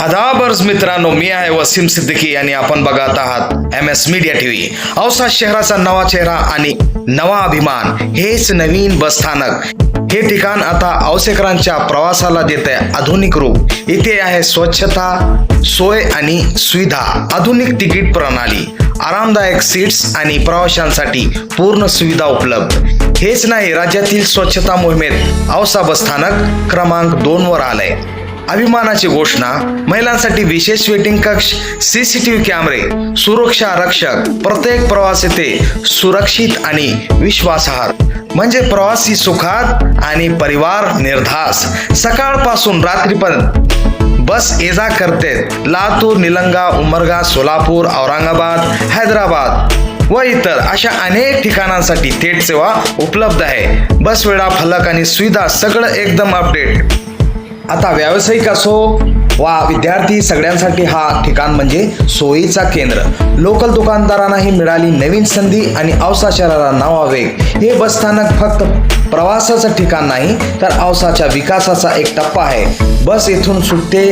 आदाबर्ज मित्रांनो, मी आहे वसीम सिद्दीकी आणि आपण बघत आहात MS मीडिया TV। औसा शहराचा नवा चेहरा आणि नवा अभिमान, हेच नवीन बसस्थानक। हे ठिकाण आता औसेकरांच्या प्रवासाला देते आधुनिक रूप। इथे आहे स्वच्छता, सोय आणि सुविधा, आधुनिक तिकीट प्रणाली, आरामदायक सीट्स आणि प्रवाशांसाठी पूर्ण सुविधा उपलब्ध। हेच नाही, राज्यातील स्वच्छता मोहिमेत औसा बसस्थानक क्रमांक 2 वर आलंय। अभिमानाची घोषणा, महिलांसाठी विशेष वेटिंग कक्ष, CCTV कॅमेरे, सुरक्षा रक्षक, प्रत्येक प्रवास येथे सुरक्षित आणि विश्वासार्ह, म्हणजे प्रवासी सुखात आणि परिवार निर्धास। सकाळपासून रात्रीपर्यंत बस ये जा करते। लातूर, निलंगा, उमरगा, सोलापूर, औरंगाबाद, हैदराबाद व इतर अशा अनेक ठिकाणांसाठी थेट सेवा उपलब्ध आहे। बस वेळा, फलक आणि सुविधा सगळं एकदम अपडेट। आता व्यावसायिक असो वा विद्यार्थी, सगळ्यांसाठी हा ठिकाण म्हणजे सोयीचा केंद्र। लोकल दुकानदारांनाही मिळाली नवीन संधी आणि औसा शहराला नवा वेग। हे बसस्थानक फक्त प्रवासाचं ठिकाण नाही, तर औसाच्या विकासाचा एक टप्पा आहे। बस येथून सुटते,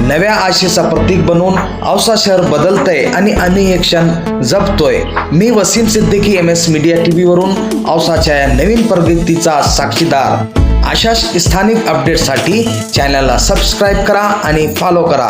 नव्या आशेचा प्रतीक बनून औसा शहर बदलतंय आणि आम्ही हे क्षण जपतोय। मी Wasim Siddiqui, MS media TV वरून औसाच्या या नवीन प्रगतीचा साक्षीदार। अशाच स्थानिक अपडेटसाठी चॅनलला सबस्क्राईब करा आणि फॉलो करा।